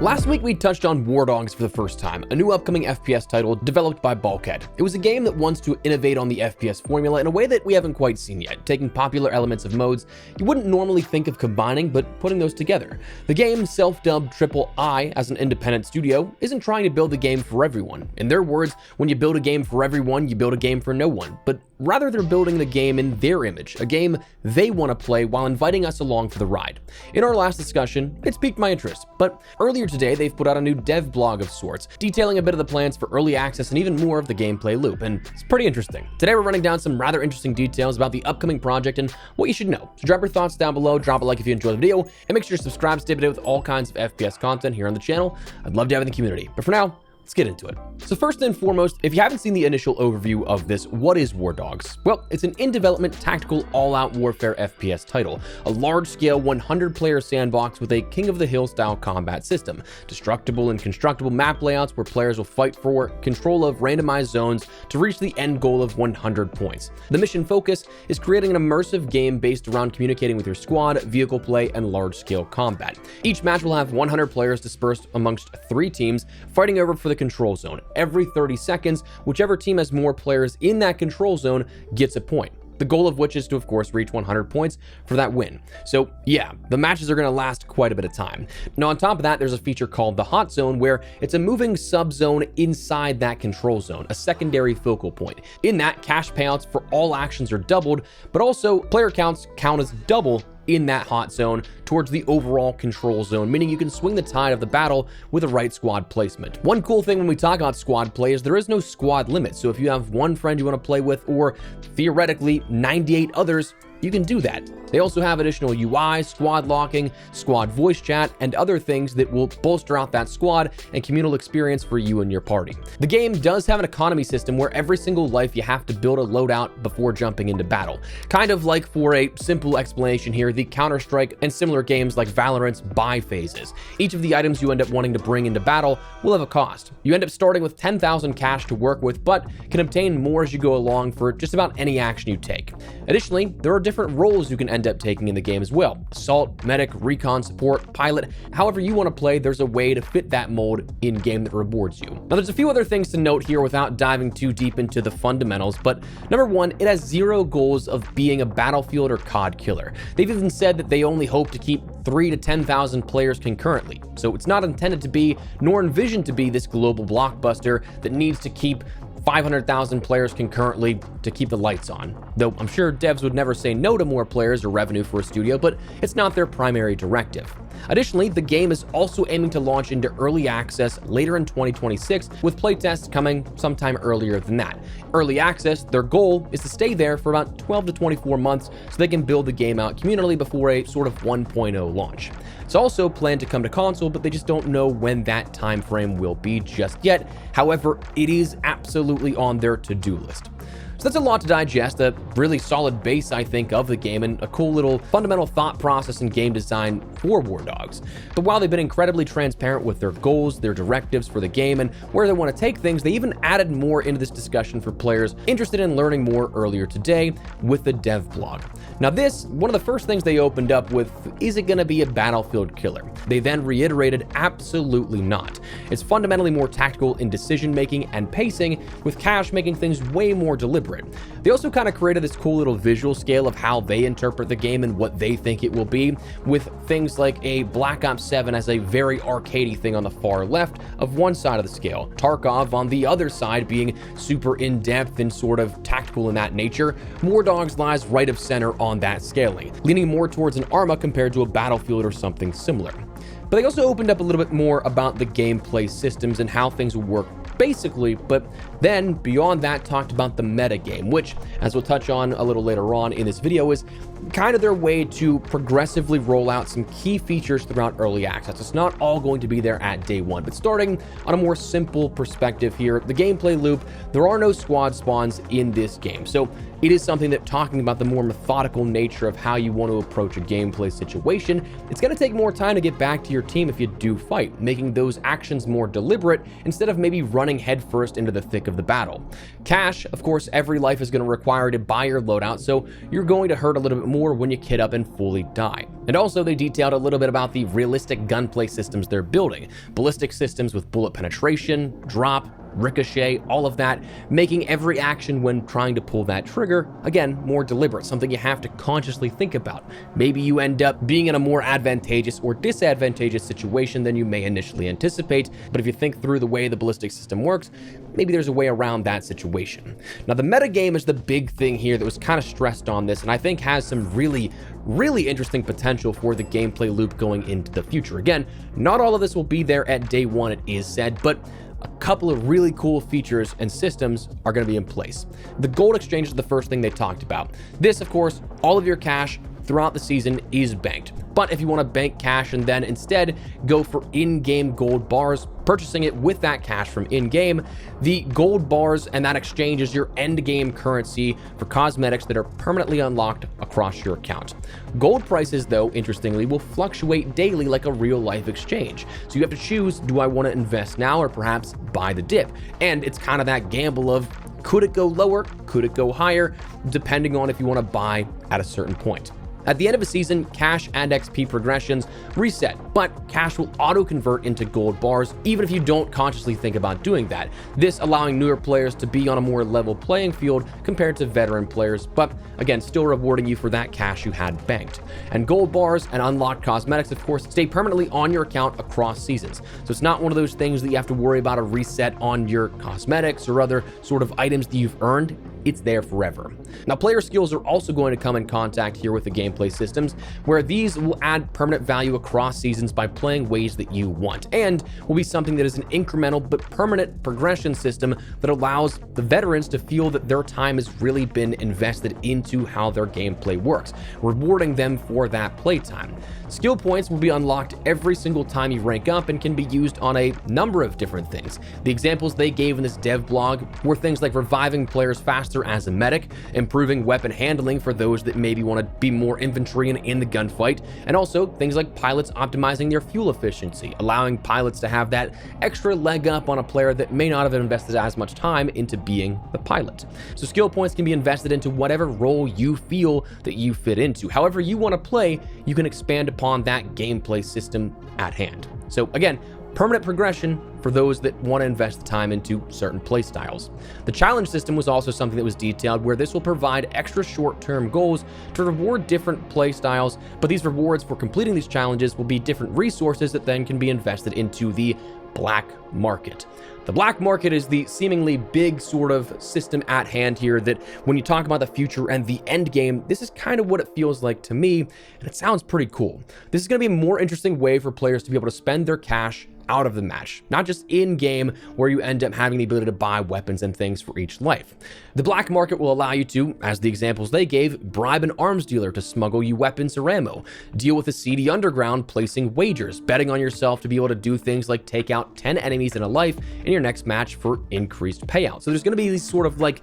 Last week we touched on War Dogs for the first time, a new upcoming FPS title developed by Bulkhead. It was a game that wants to innovate on the FPS formula in a way that we haven't quite seen yet, taking popular elements of modes you wouldn't normally think of combining, but putting those together. The game, self-dubbed Triple I as an independent studio, isn't trying to build a game for everyone. In their words, when you build a game for everyone, you build a game for no one. But rather, they're building the game in their image, a game they want to play while inviting us along for the ride. In our last discussion, it's piqued my interest, but earlier today they've put out a new dev blog of sorts, detailing a bit of the plans for early access and even more of the gameplay loop, and it's pretty interesting. Today we're running down some rather interesting details about the upcoming project and what you should know. So drop your thoughts down below, drop a like if you enjoyed the video, and make sure to subscribe to stay updated with all kinds of FPS content here on the channel. I'd love to have you in the community. But for now, let's get into it. So first and foremost, if you haven't seen the initial overview of this, what is War Dogs? Well, it's an in-development tactical all-out warfare FPS title, a large-scale 100-player sandbox with a King of the Hill style combat system, destructible and constructible map layouts where players will fight for control of randomized zones to reach the end goal of 100 points. The mission focus is creating an immersive game based around communicating with your squad, vehicle play, and large-scale combat. Each match will have 100 players dispersed amongst 3 teams, fighting over for the control zone. Every 30 seconds, whichever team has more players in that control zone gets a point. The goal of which is to, of course, reach 100 points for that win. So yeah, the matches are going to last quite a bit of time. Now, on top of that, there's a feature called the Hot Zone, where it's a moving sub-zone inside that control zone, a secondary focal point. In that, cash payouts for all actions are doubled, but also player counts count as double in that hot zone towards the overall control zone, meaning you can swing the tide of the battle with the right squad placement. One cool thing when we talk about squad play is there is no squad limit, so if you have one friend you want to play with, or theoretically 98 others, you can do that. They also have additional UI, squad locking, squad voice chat, and other things that will bolster out that squad and communal experience for you and your party. The game does have an economy system where every single life you have to build a loadout before jumping into battle. Kind of like, for a simple explanation here, the Counter-Strike and similar games like Valorant's buy phases. Each of the items you end up wanting to bring into battle will have a cost. You end up starting with 10,000 cash to work with, but can obtain more as you go along for just about any action you take. Additionally, there are different roles you can end up taking in the game as well. Assault, medic, recon, support, pilot, however you want to play, there's a way to fit that mold in-game that rewards you. Now, there's a few other things to note here without diving too deep into the fundamentals, but number one, it has zero goals of being a Battlefield or COD killer. They've even said that they only hope to keep 3,000 to 10,000 players concurrently. So it's not intended to be, nor envisioned to be, this global blockbuster that needs to keep 500,000 players concurrently to keep the lights on. Though I'm sure devs would never say no to more players or revenue for a studio, but it's not their primary directive. Additionally, the game is also aiming to launch into early access later in 2026, with playtests coming sometime earlier than that. Early access, their goal is to stay there for about 12 to 24 months so they can build the game out communally before a sort of 1.0 launch. It's also planned to come to console, but they just don't know when that time frame will be just yet. However, it is absolutely on their to-do list. So that's a lot to digest, a really solid base, I think, of the game, and a cool little fundamental thought process and game design for War Dogs. But while they've been incredibly transparent with their goals, their directives for the game, and where they want to take things, they even added more into this discussion for players interested in learning more earlier today with the dev blog. Now this, one of the first things they opened up with, is it going to be a Battlefield killer? They then reiterated, absolutely not. It's fundamentally more tactical in decision-making and pacing, with Cash making things way more deliberate. They also kind of created this cool little visual scale of how they interpret the game and what they think it will be, with things like a Black Ops 7 as a very arcadey thing on the far left of one side of the scale, Tarkov on the other side being super in-depth and sort of tactical in that nature. War Dogs lies right of center on that scaling, leaning more towards an Arma compared to a Battlefield or something similar. But they also opened up a little bit more about the gameplay systems and how things will work basically, but then beyond that talked about the meta game, which, as we'll touch on a little later on in this video, is kind of their way to progressively roll out some key features throughout early access. It's not all going to be there at day one, but starting on a more simple perspective here, the gameplay loop, there are no squad spawns in this game. So it is something that, talking about the more methodical nature of how you want to approach a gameplay situation, it's going to take more time to get back to your team if you do fight, making those actions more deliberate instead of maybe running headfirst into the thick of the battle. Cash, of course, every life is going to require to buy your loadout, so you're going to hurt a little bit more when you kit up and fully die. And also, they detailed a little bit about the realistic gunplay systems they're building. Ballistic systems with bullet penetration, drop, ricochet, all of that, making every action when trying to pull that trigger, again, more deliberate, something you have to consciously think about. Maybe you end up being in a more advantageous or disadvantageous situation than you may initially anticipate, but if you think through the way the ballistic system works, maybe there's a way around that situation. Now, the metagame is the big thing here that was kind of stressed on this, and I think has some really interesting potential for the gameplay loop going into the future. Again, not all of this will be there at day one, it is said, but a couple of really cool features and systems are going to be in place. The gold exchange is the first thing they talked about. This, of course, all of your cash throughout the season is banked. But if you want to bank cash and then instead go for in-game gold bars, purchasing it with that cash from in-game, the gold bars and that exchange is your end-game currency for cosmetics that are permanently unlocked across your account. Gold prices, though, interestingly, will fluctuate daily like a real-life exchange. So you have to choose, do I want to invest now or perhaps buy the dip? And it's kind of that gamble of, could it go lower? Could it go higher? Depending on if you want to buy at a certain point. At the end of a season, cash and XP progressions reset, but cash will auto-convert into gold bars even if you don't consciously think about doing that. This allowing newer players to be on a more level playing field compared to veteran players, but again, still rewarding you for that cash you had banked. And gold bars and unlocked cosmetics, of course, stay permanently on your account across seasons. So it's not one of those things that you have to worry about a reset on your cosmetics or other sort of items that you've earned. It's there forever. Now, player skills are also going to come in contact here with the gameplay systems, where these will add permanent value across seasons by playing ways that you want, and will be something that is an incremental but permanent progression system that allows the veterans to feel that their time has really been invested into how their gameplay works, rewarding them for that playtime. Skill points will be unlocked every single time you rank up and can be used on a number of different things. The examples they gave in this dev blog were things like reviving players faster as a medic, improving weapon handling for those that maybe want to be more infantry and in the gunfight, and also things like pilots optimizing their fuel efficiency, allowing pilots to have that extra leg up on a player that may not have invested as much time into being the pilot. So skill points can be invested into whatever role you feel that you fit into. However you want to play, you can expand upon that gameplay system at hand. So again, permanent progression for those that want to invest the time into certain play styles. The challenge system was also something that was detailed, where this will provide extra short-term goals to reward different play styles, but these rewards for completing these challenges will be different resources that then can be invested into the black market. The black market is the seemingly big sort of system at hand here that when you talk about the future and the end game, this is kind of what it feels like to me, and it sounds pretty cool. This is going to be a more interesting way for players to be able to spend their cash out of the match, not just in game where you end up having the ability to buy weapons and things for each life. The black market will allow you to, as the examples they gave, bribe an arms dealer to smuggle you weapons or ammo, deal with a seedy underground placing wagers, betting on yourself to be able to do things like take out 10 enemies in a life in your next match for increased payout. So there's going to be these sort of like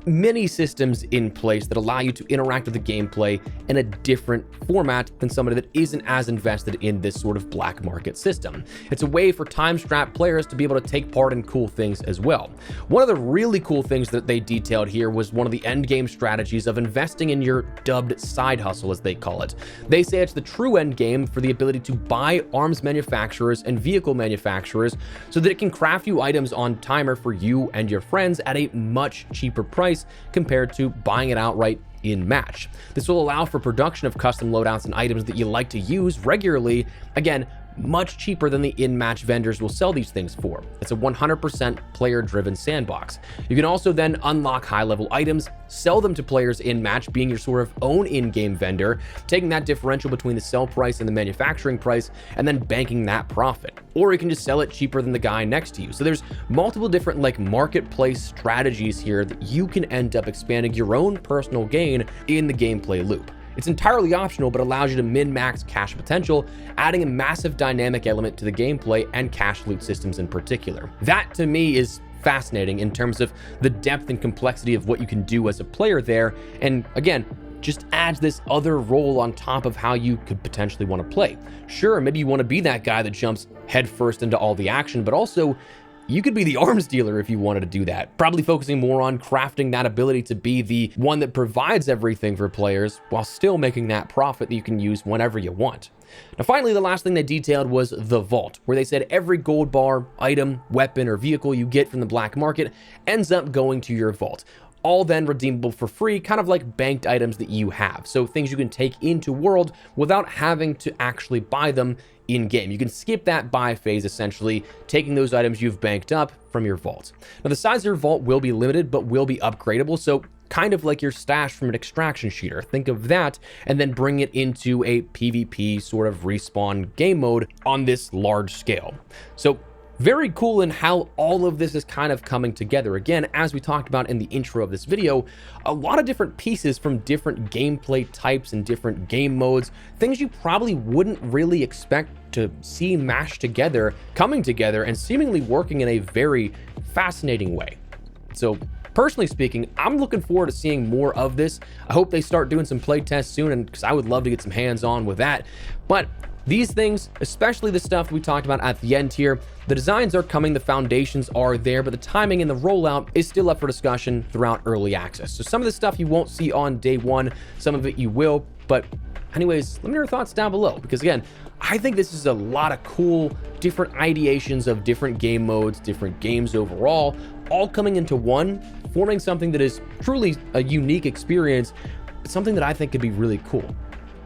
mini systems in place that allow you to interact with the gameplay in a different format than somebody that isn't as invested in this sort of black market system. It's a way for time-strapped players to be able to take part in cool things as well. One of the really cool things that they detailed here was one of the end game strategies of investing in your dubbed side hustle, as they call it. They say it's the true end game for the ability to buy arms manufacturers and vehicle manufacturers so that it can craft you items on timer for you and your friends at a much cheaper price compared to buying it outright in match. This will allow for production of custom loadouts and items that you like to use regularly, again, much cheaper than the in-match vendors will sell these things for. It's a 100% player-driven sandbox. You can also then unlock high-level items, sell them to players in-match, being your sort of own in-game vendor, taking that differential between the sell price and the manufacturing price, and then banking that profit. Or you can just sell it cheaper than the guy next to you. So there's multiple different like marketplace strategies here that you can end up expanding your own personal gain in the gameplay loop. It's entirely optional, but allows you to min-max cash potential, adding a massive dynamic element to the gameplay and cash loot systems in particular. That, to me, is fascinating in terms of the depth and complexity of what you can do as a player there. And again, just adds this other role on top of how you could potentially want to play. Sure, maybe you want to be that guy that jumps headfirst into all the action, but also you could be the arms dealer if you wanted to do that, probably focusing more on crafting that ability to be the one that provides everything for players while still making that profit that you can use whenever you want. Now, finally, the last thing they detailed was the vault, where they said every gold bar, item, weapon, or vehicle you get from the black market ends up going to your vault, all then redeemable for free, kind of like banked items that you have. So things you can take into World without having to actually buy them in-game. You can skip that buy phase, essentially, taking those items you've banked up from your vault. Now, the size of your vault will be limited, but will be upgradable, so kind of like your stash from an extraction shooter. Think of that, and then bring it into a PvP sort of respawn game mode on this large scale. So very cool in how all of this is kind of coming together. Again, as we talked about in the intro of this video, a lot of different pieces from different gameplay types and different game modes, things you probably wouldn't really expect to see mashed together, coming together, and seemingly working in a very fascinating way. So personally speaking, I'm looking forward to seeing more of this. I hope they start doing some play tests soon, and because I would love to get some hands-on with that. But these things, especially the stuff we talked about at the end here, the designs are coming, the foundations are there, but the timing and the rollout is still up for discussion throughout early access. So some of the stuff you won't see on day one, some of it you will, but anyways, let me know your thoughts down below, because again, I think this is a lot of cool, different ideations of different game modes, different games overall, all coming into one, forming something that is truly a unique experience, something that I think could be really cool.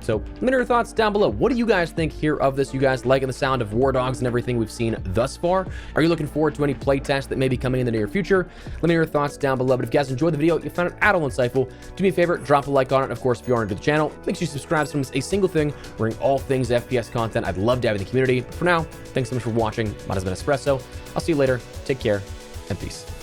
So let me know your thoughts down below. What do you guys think here of this? You guys liking the sound of War Dogs and everything we've seen thus far? Are you looking forward to any playtests that may be coming in the near future? Let me know your thoughts down below. But if you guys enjoyed the video, you found it at all insightful, do me a favor, drop a like on it. And of course, if you aren't new to the channel, make sure you subscribe so you don't miss a single thing. We're in all things FPS content. I'd love to have in the community. But for now, thanks so much for watching. Mine has been Espresso. I'll see you later. Take care and peace.